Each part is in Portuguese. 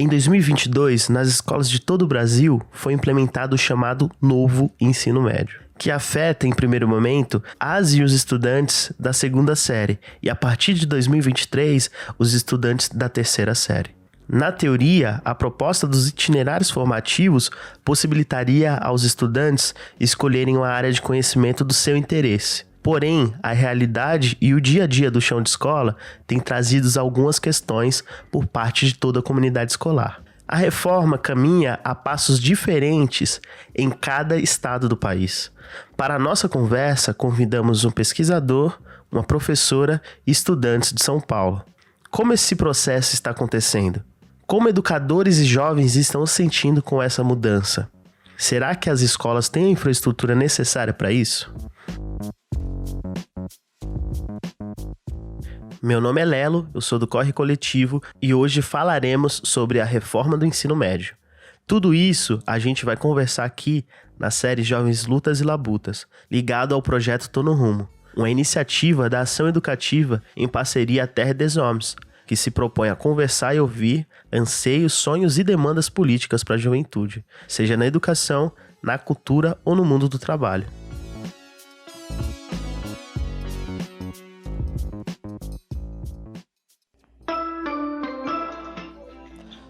Em 2022, nas escolas de todo o Brasil, foi implementado o chamado Novo Ensino Médio, que afeta, em primeiro momento, as e os estudantes da segunda série e, a partir de 2023, os estudantes da terceira série. Na teoria, a proposta dos itinerários formativos possibilitaria aos estudantes escolherem uma área de conhecimento do seu interesse. Porém, a realidade e o dia a dia do chão de escola têm trazido algumas questões por parte de toda a comunidade escolar. A reforma caminha a passos diferentes em cada estado do país. Para a nossa conversa, convidamos um pesquisador, uma professora e estudantes de São Paulo. Como esse processo está acontecendo? Como educadores e jovens estão se sentindo com essa mudança? Será que as escolas têm a infraestrutura necessária para isso? Meu nome é Lelo, eu sou do Corre Coletivo e hoje falaremos sobre a reforma do ensino médio. Tudo isso a gente vai conversar aqui na série Jovens Lutas e Labutas, ligado ao projeto Tô no Rumo, uma iniciativa da Ação Educativa em parceria à Terra des Hommes, que se propõe a conversar e ouvir anseios, sonhos e demandas políticas para a juventude, seja na educação, na cultura ou no mundo do trabalho.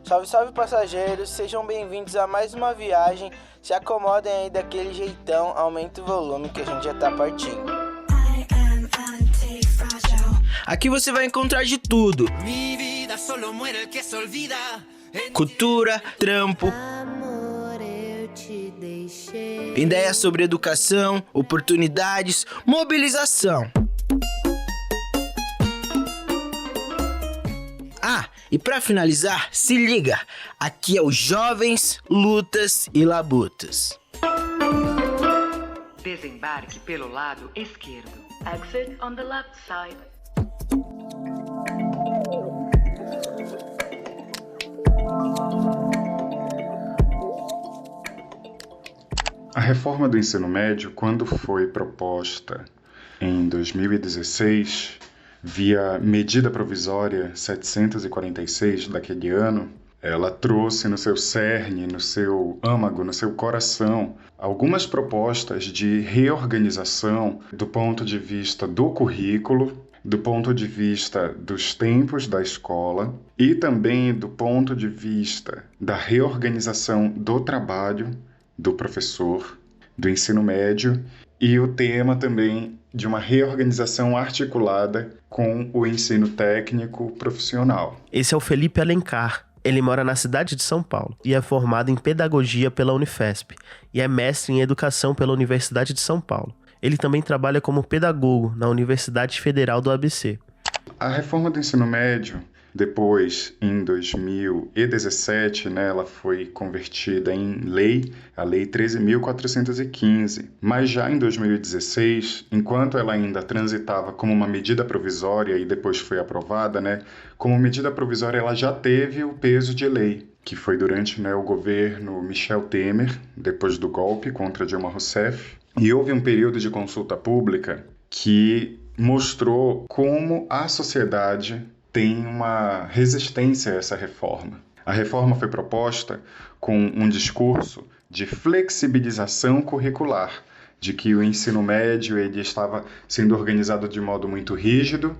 Salve, salve passageiros, sejam bem-vindos a mais uma viagem. Se acomodem aí daquele jeitão, aumenta o volume que a gente já tá partindo. Aqui você vai encontrar de tudo: cultura, trampo, ideias sobre educação, oportunidades, mobilização. E pra finalizar, se liga, aqui é o Jovens, Lutas e Labutas. Desembarque pelo lado esquerdo. Exit on the left side. A reforma do ensino médio, quando foi proposta em 2016, via medida provisória 746 daquele ano, ela trouxe no seu cerne, no seu âmago, no seu coração, algumas propostas de reorganização do ponto de vista do currículo, do ponto de vista dos tempos da escola e também do ponto de vista da reorganização do trabalho do professor, do ensino médio, e o tema também de uma reorganização articulada com o ensino técnico profissional. Esse é o Felipe Alencar. Ele mora na cidade de São Paulo e é formado em Pedagogia pela Unifesp e é mestre em Educação pela Universidade de São Paulo. Ele também trabalha como pedagogo na Universidade Federal do ABC. A reforma do ensino médio, depois, em 2017, ela foi convertida em lei, a Lei 13.415. Mas já em 2016, enquanto ela ainda transitava como uma medida provisória e depois foi aprovada, como medida provisória ela já teve o peso de lei, que foi durante o governo Michel Temer, depois do golpe contra Dilma Rousseff. E houve um período de consulta pública que mostrou como a sociedade tem uma resistência a essa reforma. A reforma foi proposta com um discurso de flexibilização curricular, de que o ensino médio ele estava sendo organizado de modo muito rígido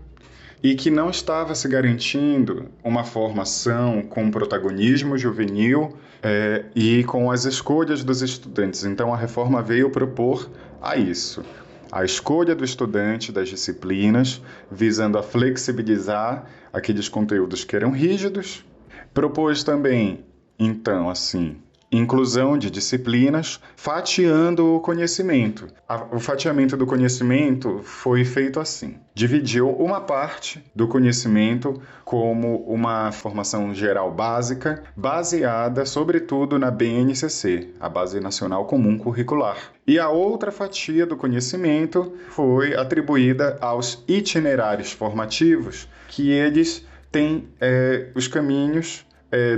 e que não estava se garantindo uma formação com protagonismo juvenil e com as escolhas dos estudantes. Então a reforma veio propor a isso. A escolha do estudante das disciplinas, visando a flexibilizar aqueles conteúdos que eram rígidos. Propôs também, então, inclusão de disciplinas, fatiando o conhecimento. O fatiamento do conhecimento foi feito assim. Dividiu uma parte do conhecimento como uma formação geral básica, baseada, sobretudo, na BNCC, a Base Nacional Comum Curricular. E a outra fatia do conhecimento foi atribuída aos itinerários formativos, que eles têm os caminhos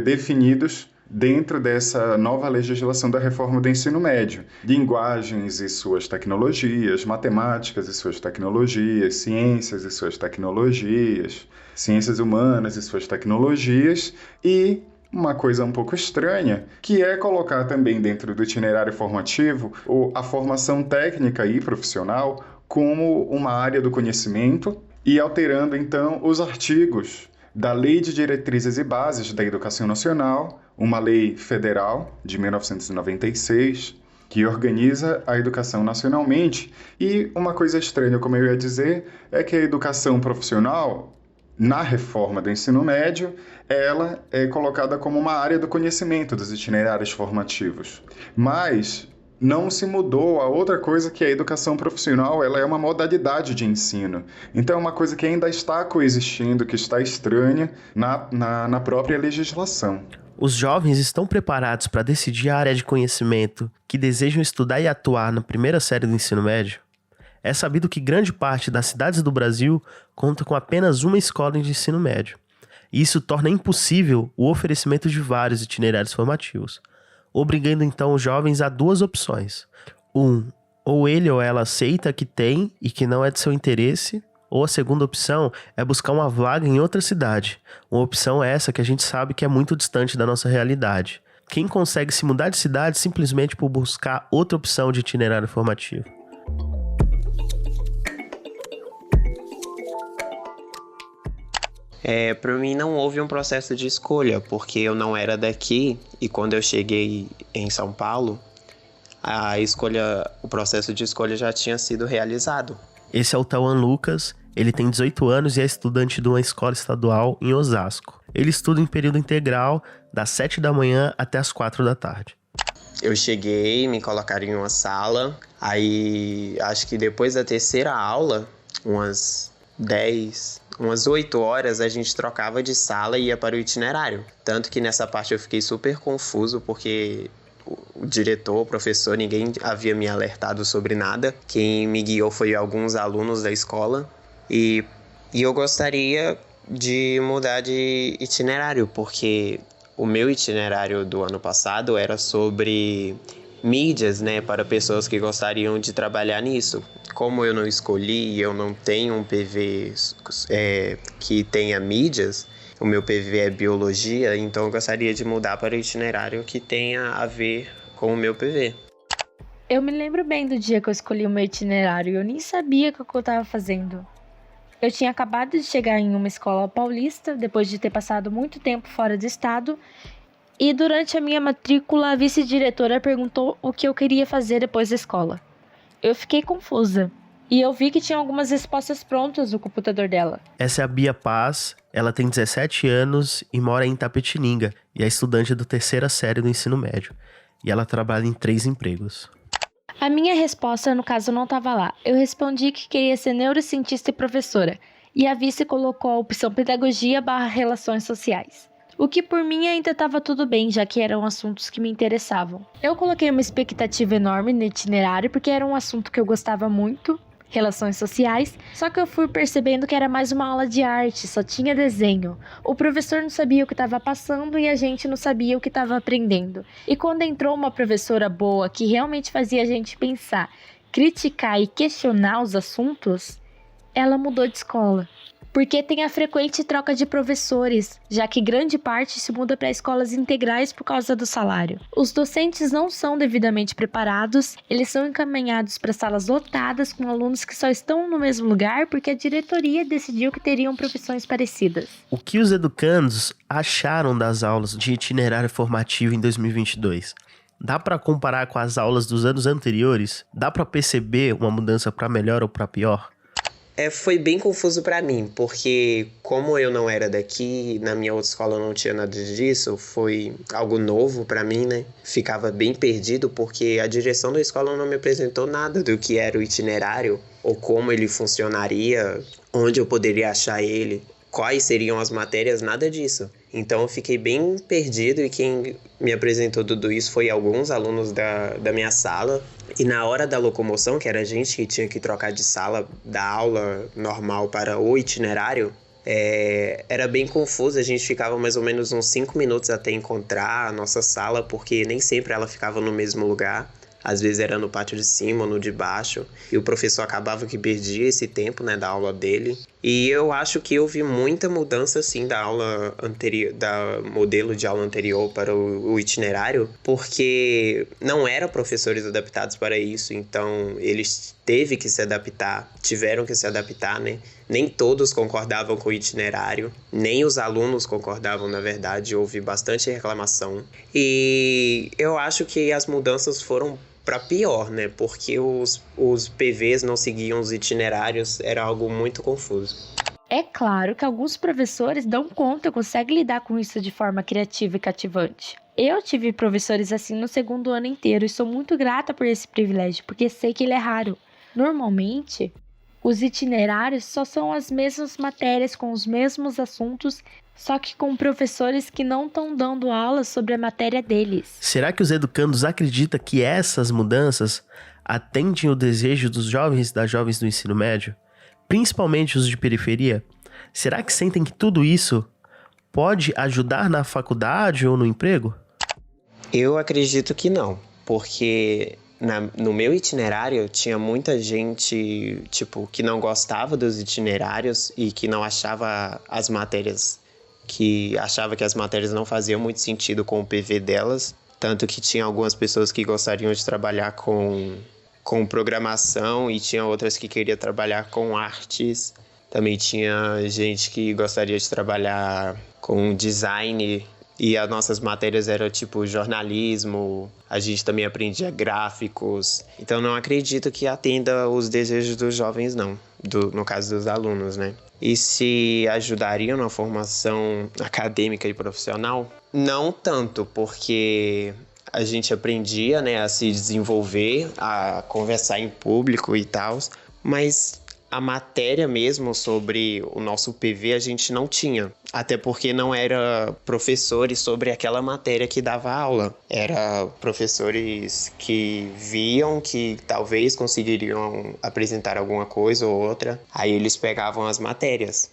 definidos dentro dessa nova legislação da reforma do ensino médio. Linguagens e suas tecnologias, matemáticas e suas tecnologias, ciências e suas tecnologias, ciências humanas e suas tecnologias e uma coisa um pouco estranha, que é colocar também dentro do itinerário formativo a formação técnica e profissional como uma área do conhecimento e alterando, então, os artigos da Lei de Diretrizes e Bases da Educação Nacional, uma lei federal de 1996, que organiza a educação nacionalmente. E uma coisa estranha, como eu ia dizer, é que a educação profissional, na reforma do ensino médio, ela é colocada como uma área do conhecimento dos itinerários formativos. Mas não se mudou a outra coisa, que a educação profissional ela é uma modalidade de ensino. Então é uma coisa que ainda está coexistindo, que está estranha na própria legislação. Os jovens estão preparados para decidir a área de conhecimento que desejam estudar e atuar na primeira série do ensino médio? É sabido que grande parte das cidades do Brasil conta com apenas uma escola de ensino médio. E isso torna impossível o oferecimento de vários itinerários formativos, obrigando então os jovens a duas opções. Ou ele ou ela aceita que tem e que não é de seu interesse, ou a segunda opção é buscar uma vaga em outra cidade. Uma opção essa que a gente sabe que é muito distante da nossa realidade. Quem consegue se mudar de cidade simplesmente por buscar outra opção de itinerário formativo? Para mim não houve um processo de escolha, porque eu não era daqui e quando eu cheguei em São Paulo, o processo de escolha já tinha sido realizado. Esse é o Tauan Lucas, ele tem 18 anos e é estudante de uma escola estadual em Osasco. Ele estuda em período integral, das 7 da manhã até as 4 da tarde. Eu cheguei, me colocaram em uma sala, aí acho que depois da terceira aula, umas 8 horas, a gente trocava de sala e ia para o itinerário. Tanto que nessa parte eu fiquei super confuso, porque o diretor, o professor, ninguém havia me alertado sobre nada. Quem me guiou foi alguns alunos da escola. E eu gostaria de mudar de itinerário, porque o meu itinerário do ano passado era sobre mídias, né, para pessoas que gostariam de trabalhar nisso. Como eu não escolhi e eu não tenho um PV que tenha mídias, o meu PV é biologia, então eu gostaria de mudar para o itinerário que tenha a ver com o meu PV. Eu me lembro bem do dia que eu escolhi o meu itinerário, eu nem sabia o que eu estava fazendo. Eu tinha acabado de chegar em uma escola paulista, depois de ter passado muito tempo fora do estado, e durante a minha matrícula a vice-diretora perguntou o que eu queria fazer depois da escola. Eu fiquei confusa, e eu vi que tinha algumas respostas prontas no computador dela. Essa é a Bia Paz, ela tem 17 anos e mora em Itapetininga, e é estudante da terceira série do ensino médio, e ela trabalha em 3 empregos. A minha resposta, no caso, não estava lá. Eu respondi que queria ser neurocientista e professora, e a vice colocou a opção pedagogia/relações sociais. O que por mim ainda estava tudo bem, já que eram assuntos que me interessavam. Eu coloquei uma expectativa enorme no itinerário, porque era um assunto que eu gostava muito, relações sociais, só que eu fui percebendo que era mais uma aula de arte, só tinha desenho. O professor não sabia o que estava passando e a gente não sabia o que estava aprendendo. E quando entrou uma professora boa, que realmente fazia a gente pensar, criticar e questionar os assuntos, ela mudou de escola. Porque tem a frequente troca de professores, já que grande parte se muda para escolas integrais por causa do salário. Os docentes não são devidamente preparados, eles são encaminhados para salas lotadas com alunos que só estão no mesmo lugar porque a diretoria decidiu que teriam profissões parecidas. O que os educandos acharam das aulas de itinerário formativo em 2022? Dá para comparar com as aulas dos anos anteriores? Dá para perceber uma mudança para melhor ou para pior? Foi bem confuso para mim, porque como eu não era daqui, na minha outra escola não tinha nada disso, foi algo novo para mim, né? Ficava bem perdido porque a direção da escola não me apresentou nada do que era o itinerário, ou como ele funcionaria, onde eu poderia achar ele, quais seriam as matérias, nada disso. Então eu fiquei bem perdido e quem me apresentou tudo isso foi alguns alunos da minha sala. E na hora da locomoção, que era a gente que tinha que trocar de sala da aula normal para o itinerário, era bem confuso. A gente ficava mais ou menos uns 5 minutos até encontrar a nossa sala, porque nem sempre ela ficava no mesmo lugar. Às vezes era no pátio de cima ou no de baixo. E o professor acabava que perdia esse tempo, né, da aula dele. E eu acho que houve muita mudança, assim, da aula anterior, da modelo de aula anterior para o itinerário, porque não eram professores adaptados para isso, então eles tiveram que se adaptar, né? Nem todos concordavam com o itinerário, nem os alunos concordavam, na verdade, houve bastante reclamação. E eu acho que as mudanças foram para pior, né? Porque os PVs não seguiam os itinerários, era algo muito confuso. É claro que alguns professores dão conta e conseguem lidar com isso de forma criativa e cativante. Eu tive professores assim no segundo ano inteiro e sou muito grata por esse privilégio, porque sei que ele é raro. Normalmente, os itinerários só são as mesmas matérias com os mesmos assuntos, só que com professores que não estão dando aula sobre a matéria deles. Será que os educandos acreditam que essas mudanças atendem o desejo dos jovens e das jovens do ensino médio, principalmente os de periferia? Será que sentem que tudo isso pode ajudar na faculdade ou no emprego? Eu acredito que não, porque no meu itinerário tinha muita gente, que não gostava dos itinerários e que não achava que as matérias não faziam muito sentido com o PV delas, tanto que tinha algumas pessoas que gostariam de trabalhar com programação e tinha outras que queriam trabalhar com artes. Também tinha gente que gostaria de trabalhar com design e as nossas matérias eram jornalismo, a gente também aprendia gráficos. Então não acredito que atenda os desejos dos jovens não, no caso dos alunos, né? E se ajudariam na formação acadêmica e profissional? Não tanto, porque a gente aprendia, né, a se desenvolver, a conversar em público e tal, mas a matéria mesmo sobre o nosso PV a gente não tinha. Até porque não era professores sobre aquela matéria que dava aula. Era professores que viam que talvez conseguiriam apresentar alguma coisa ou outra. Aí eles pegavam as matérias.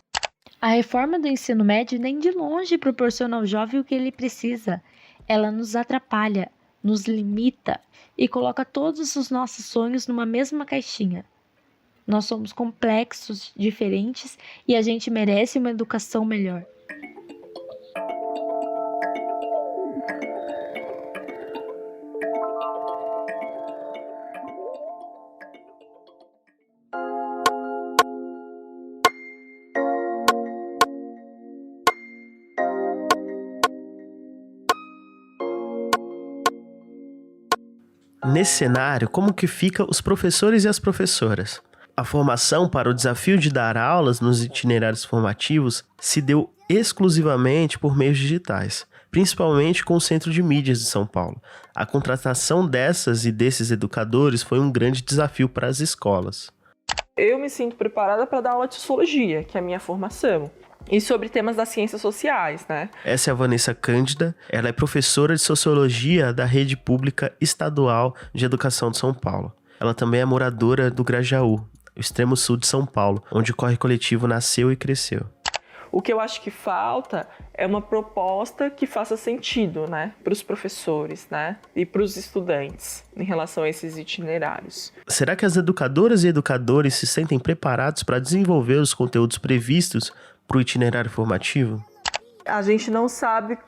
A reforma do ensino médio nem de longe proporciona ao jovem o que ele precisa. Ela nos atrapalha, nos limita e coloca todos os nossos sonhos numa mesma caixinha. Nós somos complexos, diferentes e a gente merece uma educação melhor. Nesse cenário, como que fica os professores e as professoras? A formação para o desafio de dar aulas nos itinerários formativos se deu exclusivamente por meios digitais, principalmente com o Centro de Mídias de São Paulo. A contratação dessas e desses educadores foi um grande desafio para as escolas. Eu me sinto preparada para dar aula de sociologia, que é a minha formação, e sobre temas das ciências sociais, né? Essa é a Vanessa Cândida, ela é professora de sociologia da Rede Pública Estadual de Educação de São Paulo. Ela também é moradora do Grajaú, o extremo sul de São Paulo, onde o Corre Coletivo nasceu e cresceu. O que eu acho que falta é uma proposta que faça sentido, né, para os professores, né, e para os estudantes em relação a esses itinerários. Será que as educadoras e educadores se sentem preparados para desenvolver os conteúdos previstos para o itinerário formativo? A gente não sabe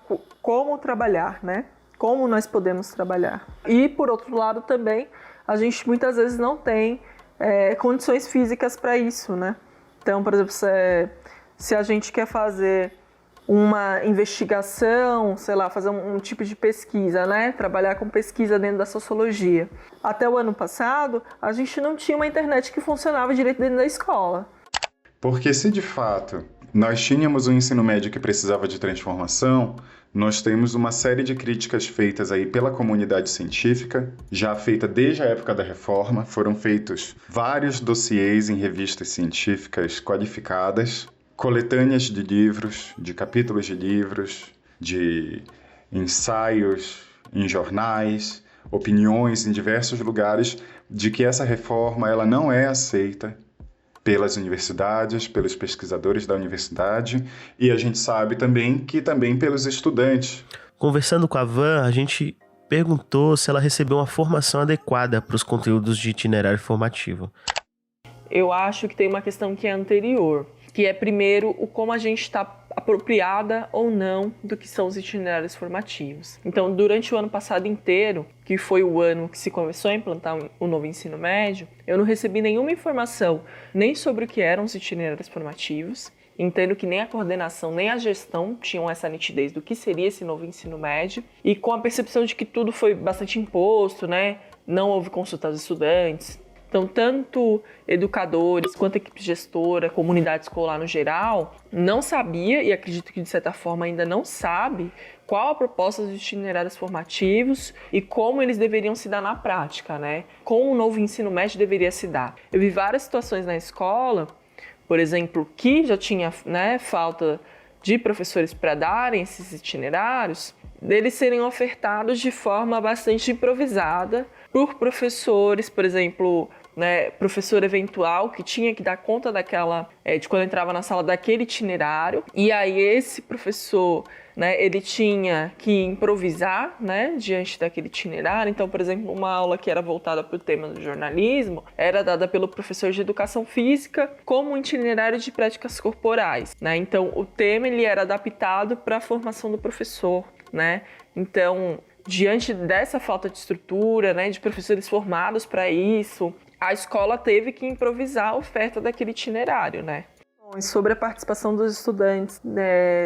como trabalhar, né, como nós podemos trabalhar. E, por outro lado, também, a gente muitas vezes não tem condições físicas para isso, né. Então, por exemplo, se a gente quer fazer uma investigação, sei lá, fazer um tipo de pesquisa, né? Trabalhar com pesquisa dentro da sociologia. Até o ano passado, a gente não tinha uma internet que funcionava direito dentro da escola. Porque se de fato nós tínhamos um ensino médio que precisava de transformação, nós temos uma série de críticas feitas aí pela comunidade científica, já feita desde a época da reforma. Foram feitos vários dossiês em revistas científicas qualificadas, coletâneas de livros, de capítulos de livros, de ensaios em jornais, opiniões em diversos lugares de que essa reforma ela não é aceita pelas universidades, pelos pesquisadores da universidade, e a gente sabe também que também pelos estudantes. Conversando com a Van, a gente perguntou se ela recebeu uma formação adequada para os conteúdos de itinerário formativo. Eu acho que tem uma questão que é anterior, que é primeiro o como a gente está apropriada ou não do que são os itinerários formativos. Então, durante o ano passado inteiro, que foi o ano que se começou a implantar o novo ensino médio, eu não recebi nenhuma informação nem sobre o que eram os itinerários formativos. Entendo que nem a coordenação nem a gestão tinham essa nitidez do que seria esse novo ensino médio, e com a percepção de que tudo foi bastante imposto, né? Não houve consulta aos estudantes. Então, tanto educadores quanto a equipe gestora, comunidade escolar no geral, não sabia, e acredito que de certa forma ainda não sabe, qual a proposta dos itinerários formativos e como eles deveriam se dar na prática, né? Como o novo ensino médio deveria se dar. Eu vi várias situações na escola, por exemplo, que já tinha, né, falta de professores para darem esses itinerários, deles serem ofertados de forma bastante improvisada por professores, por exemplo, né, professor eventual que tinha que dar conta daquela, de quando entrava na sala daquele itinerário, e aí esse professor, né, ele tinha que improvisar, né, diante daquele itinerário. Então, por exemplo, uma aula que era voltada para o tema do jornalismo era dada pelo professor de educação física como um itinerário de práticas corporais, né? Então, o tema ele era adaptado para a formação do professor, né? Então, diante dessa falta de estrutura, né, de professores formados para isso, a escola teve que improvisar a oferta daquele itinerário, né? E sobre a participação dos estudantes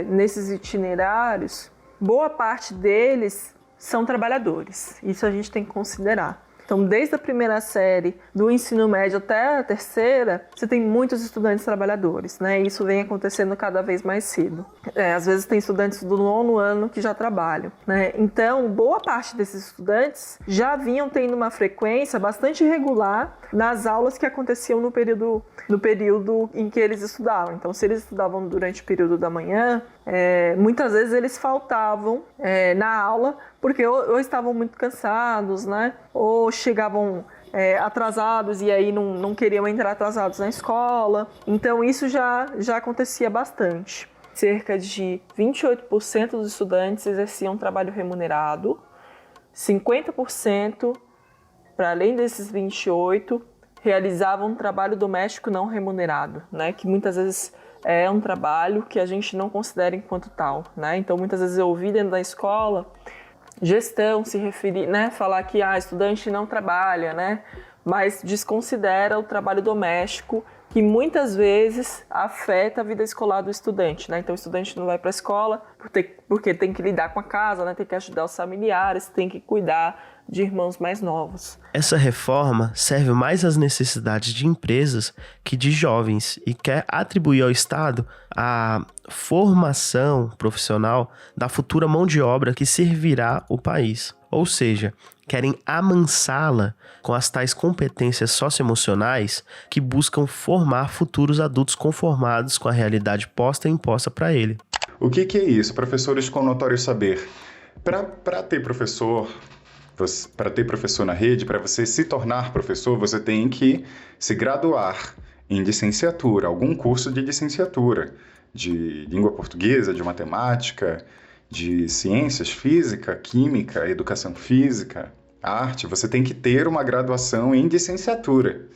nesses itinerários, boa parte deles são trabalhadores. Isso a gente tem que considerar. Então, desde a primeira série do ensino médio até a terceira, você tem muitos estudantes trabalhadores, né? Isso vem acontecendo cada vez mais cedo. Às vezes tem estudantes do 9º ano que já trabalham, né? Então, boa parte desses estudantes já vinham tendo uma frequência bastante regular nas aulas que aconteciam no período em que eles estudavam. Então, se eles estudavam durante o período da manhã, muitas vezes eles faltavam na aula porque ou estavam muito cansados, né? Ou chegavam atrasados e aí não queriam entrar atrasados na escola. Então, isso já acontecia bastante. Cerca de 28% dos estudantes exerciam trabalho remunerado, 50%, para além desses 28%, realizavam um trabalho doméstico não remunerado, né? Que muitas vezes é um trabalho que a gente não considera enquanto tal, né? Então, muitas vezes eu ouvi dentro da escola gestão se referir, né? Falar que estudante não trabalha, né? Mas desconsidera o trabalho doméstico, que muitas vezes afeta a vida escolar do estudante, né? Então, o estudante não vai para a escola porque tem que lidar com a casa, né? Tem que ajudar os familiares, tem que cuidar de irmãos mais novos. Essa reforma serve mais às necessidades de empresas que de jovens e quer atribuir ao Estado a formação profissional da futura mão de obra que servirá o país. Ou seja, querem amansá-la com as tais competências socioemocionais que buscam formar futuros adultos conformados com a realidade posta e imposta para ele. O que é isso? Professores com notório saber. Para ter professor na rede, para você se tornar professor, você tem que se graduar em licenciatura, algum curso de licenciatura, de língua portuguesa, de matemática, de ciências, física, química, educação física, arte. Você tem que ter uma graduação em licenciatura.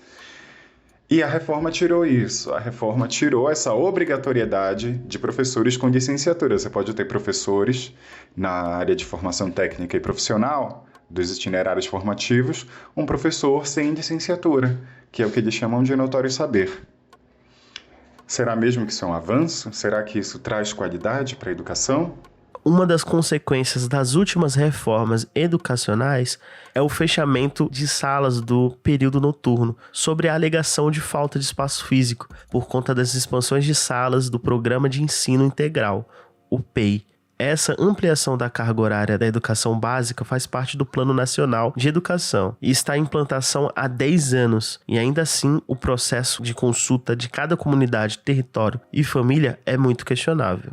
E a reforma tirou isso. A reforma tirou essa obrigatoriedade de professores com licenciatura. Você pode ter professores na área de formação técnica e profissional, dos itinerários formativos, um professor sem licenciatura, que é o que eles chamam de notório saber. Será mesmo que isso é um avanço? Será que isso traz qualidade para a educação? Uma das consequências das últimas reformas educacionais é o fechamento de salas do período noturno, sobre a alegação de falta de espaço físico, por conta das expansões de salas do Programa de Ensino Integral, o PEI. Essa ampliação da carga horária da educação básica faz parte do Plano Nacional de Educação e está em implantação há 10 anos, e ainda assim o processo de consulta de cada comunidade, território e família é muito questionável.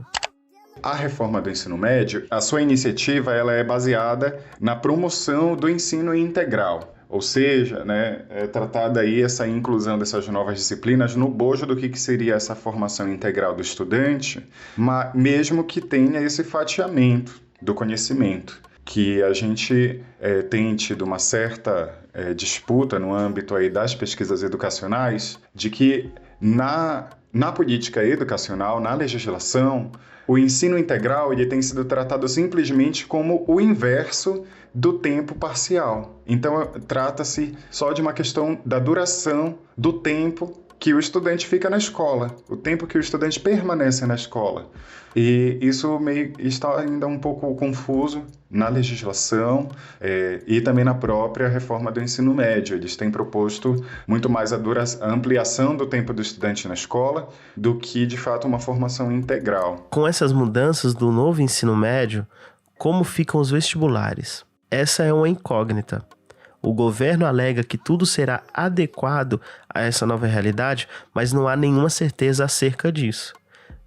A reforma do ensino médio, a sua iniciativa ela é baseada na promoção do ensino integral, ou seja, né, é tratada aí essa inclusão dessas novas disciplinas no bojo do que seria essa formação integral do estudante, mas mesmo que tenha esse fatiamento do conhecimento, que a gente tem tido uma certa disputa no âmbito aí das pesquisas educacionais, de que na política educacional, na legislação, o ensino integral ele tem sido tratado simplesmente como o inverso do tempo parcial. Então, trata-se só de uma questão da duração do tempo que o estudante fica na escola, o tempo que o estudante permanece na escola. E isso está ainda um pouco confuso na legislação e também na própria reforma do ensino médio. Eles têm proposto muito mais a ampliação do tempo do estudante na escola do que, de fato, uma formação integral. Com essas mudanças do novo ensino médio, como ficam os vestibulares? Essa é uma incógnita. O governo alega que tudo será adequado a essa nova realidade, mas não há nenhuma certeza acerca disso.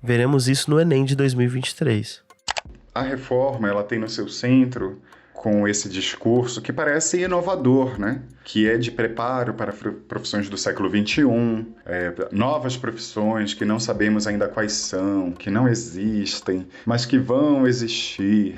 Veremos isso no Enem de 2023. A reforma ela tem no seu centro, com esse discurso que parece inovador, né? Que é de preparo para profissões do século XXI, novas profissões que não sabemos ainda quais são, que não existem, mas que vão existir.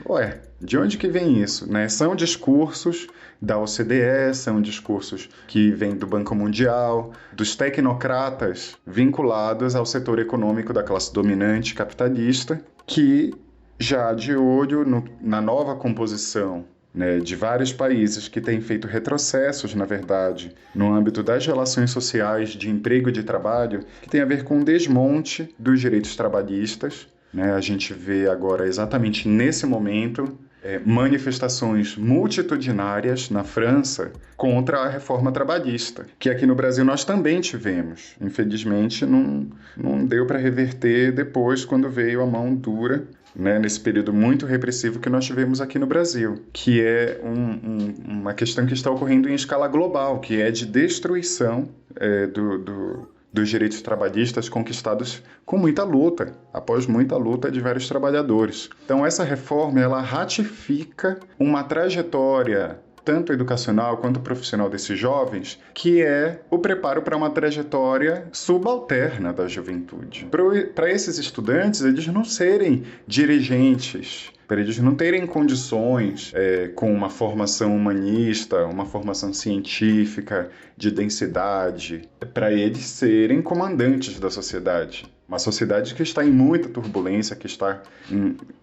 Ué, de onde que vem isso, né? São discursos da OCDE, são discursos que vêm do Banco Mundial, dos tecnocratas vinculados ao setor econômico da classe dominante capitalista, que já de olho na nova composição, né, de vários países que têm feito retrocessos, na verdade, no âmbito das relações sociais de emprego e de trabalho, que tem a ver com o desmonte dos direitos trabalhistas. A gente vê agora, exatamente nesse momento, manifestações multitudinárias na França contra a reforma trabalhista, que aqui no Brasil nós também tivemos. Infelizmente, não deu para reverter depois, quando veio a mão dura, né, nesse período muito repressivo que nós tivemos aqui no Brasil, que é uma questão que está ocorrendo em escala global, que é de destruição dos direitos trabalhistas conquistados com muita luta, após muita luta de vários trabalhadores. Então, essa reforma, ela ratifica uma trajetória, tanto educacional quanto profissional desses jovens, que é o preparo para uma trajetória subalterna da juventude. Para esses estudantes, eles não serem dirigentes, para eles não terem condições com uma formação humanista, uma formação científica, de densidade, para eles serem comandantes da sociedade. Uma sociedade que está em muita turbulência, que está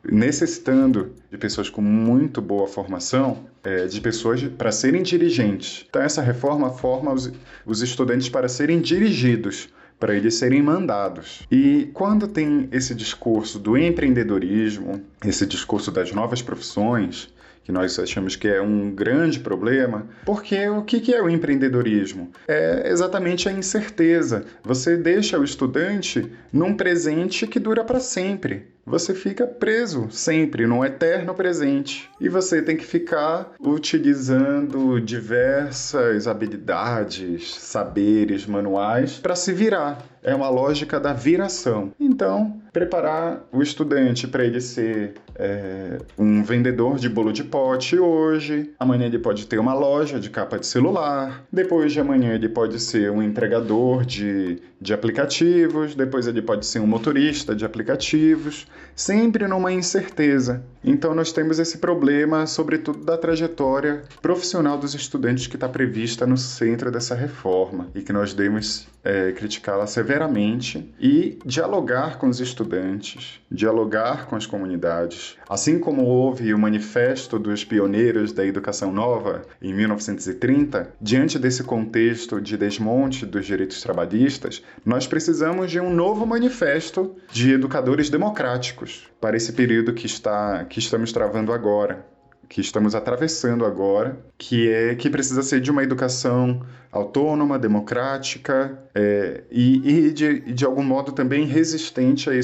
necessitando de pessoas com muito boa formação, de pessoas para serem dirigentes. Então, essa reforma forma os estudantes para serem dirigidos, para eles serem mandados. E quando tem esse discurso do empreendedorismo, esse discurso das novas profissões, que nós achamos que é um grande problema, porque o que é o empreendedorismo? É exatamente a incerteza. Você deixa o estudante num presente que dura para sempre. Você fica preso sempre num eterno presente. E você tem que ficar utilizando diversas habilidades, saberes, manuais para se virar. É uma lógica da viração. Então, preparar o estudante para ele ser um vendedor de bolo de pote hoje, amanhã ele pode ter uma loja de capa de celular, depois de amanhã ele pode ser um entregador de aplicativos, depois ele pode ser um motorista de aplicativos, sempre numa incerteza. Então nós temos esse problema, sobretudo da trajetória profissional dos estudantes que está prevista no centro dessa reforma e que nós devemos criticá-la severamente e dialogar com os estudantes, dialogar com as comunidades. Assim como houve o manifesto dos pioneiros da educação nova em 1930, diante desse contexto de desmonte dos direitos trabalhistas, nós precisamos de um novo manifesto de educadores democráticos para esse período que estamos travando agora, que estamos atravessando agora, que precisa ser de uma educação autônoma, democrática e de algum modo também resistente a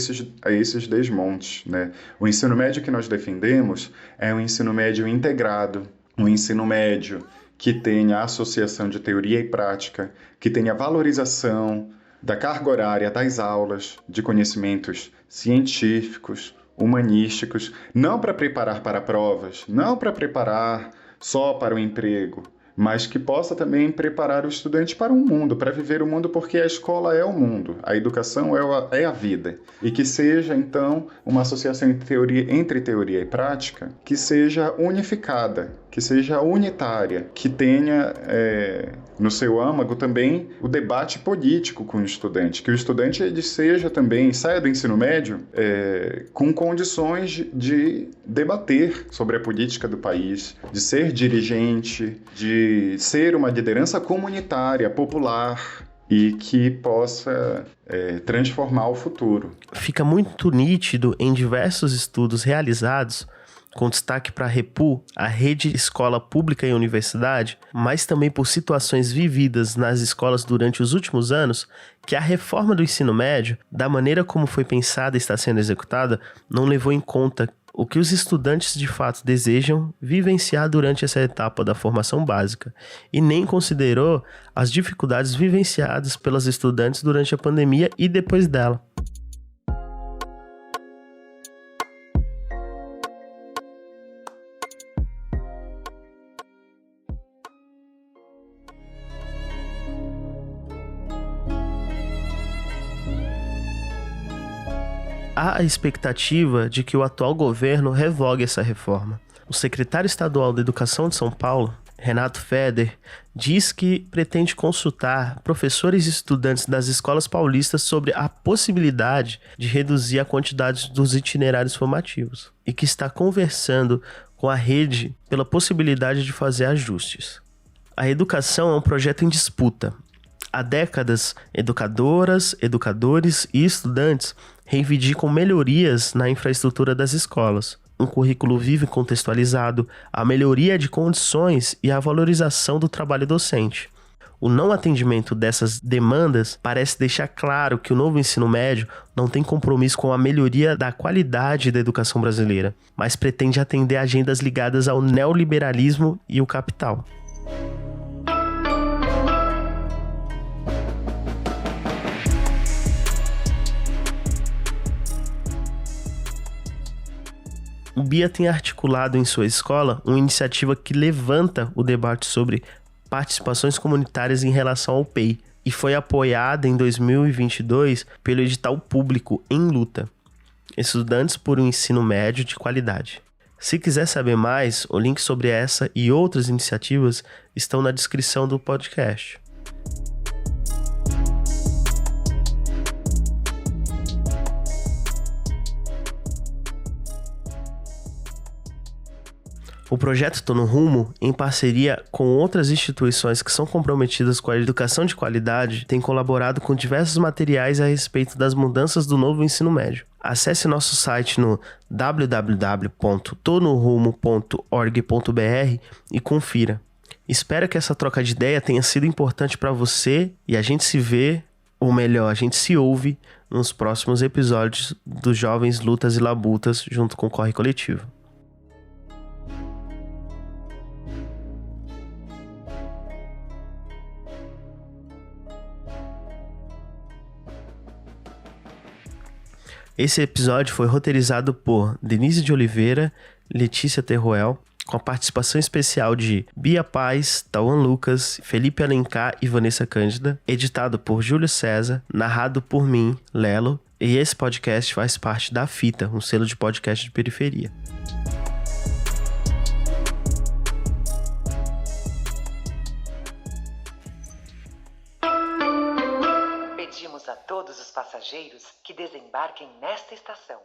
esses desmontes, né? O ensino médio que nós defendemos é um ensino médio integrado, um ensino médio que tenha associação de teoria e prática, que tenha valorização da carga horária das aulas, de conhecimentos científicos, humanísticos, não para preparar para provas, não para preparar só para o emprego, mas que possa também preparar o estudante para o mundo, para viver o mundo, porque a escola é o mundo, a educação é a vida. E que seja, então, uma associação entre teoria e prática que seja unificada, que seja unitária, que tenha no seu âmago também o debate político com o estudante, que o estudante ele saia do ensino médio com condições de debater sobre a política do país, de ser dirigente, de ser uma liderança comunitária, popular, e que possa transformar o futuro. Fica muito nítido em diversos estudos realizados, com destaque para a REPU, a Rede Escola Pública e Universidade, mas também por situações vividas nas escolas durante os últimos anos, que a reforma do ensino médio, da maneira como foi pensada e está sendo executada, não levou em conta o que os estudantes de fato desejam vivenciar durante essa etapa da formação básica, e nem considerou as dificuldades vivenciadas pelas estudantes durante a pandemia e depois dela. Há a expectativa de que o atual governo revogue essa reforma. O secretário estadual da Educação de São Paulo, Renato Feder, diz que pretende consultar professores e estudantes das escolas paulistas sobre a possibilidade de reduzir a quantidade dos itinerários formativos e que está conversando com a rede pela possibilidade de fazer ajustes. A educação é um projeto em disputa. Há décadas, educadoras, educadores e estudantes reivindicam melhorias na infraestrutura das escolas, um currículo vivo e contextualizado, a melhoria de condições e a valorização do trabalho docente. O não atendimento dessas demandas parece deixar claro que o novo ensino médio não tem compromisso com a melhoria da qualidade da educação brasileira, mas pretende atender agendas ligadas ao neoliberalismo e o capital. O BIA tem articulado em sua escola uma iniciativa que levanta o debate sobre participações comunitárias em relação ao PEI e foi apoiada em 2022 pelo edital público Em Luta, Estudantes por um Ensino Médio de Qualidade. Se quiser saber mais, o link sobre essa e outras iniciativas estão na descrição do podcast. O projeto Tô no Rumo, em parceria com outras instituições que são comprometidas com a educação de qualidade, tem colaborado com diversos materiais a respeito das mudanças do novo ensino médio. Acesse nosso site no www.tonorumo.org.br e confira. Espero que essa troca de ideia tenha sido importante para você e a gente se vê, ou melhor, a gente se ouve nos próximos episódios dos Jovens Lutas e Labutas junto com o Corre Coletivo. Esse episódio foi roteirizado por Denise de Oliveira, Letícia Terroel, com a participação especial de Bia Paz, Tauan Lucas, Felipe Alencar e Vanessa Cândida, editado por Júlio César, narrado por mim, Lelo, e esse podcast faz parte da Fita, um selo de podcast de periferia. Pedimos a todos os passageiros que desembarquem nesta estação.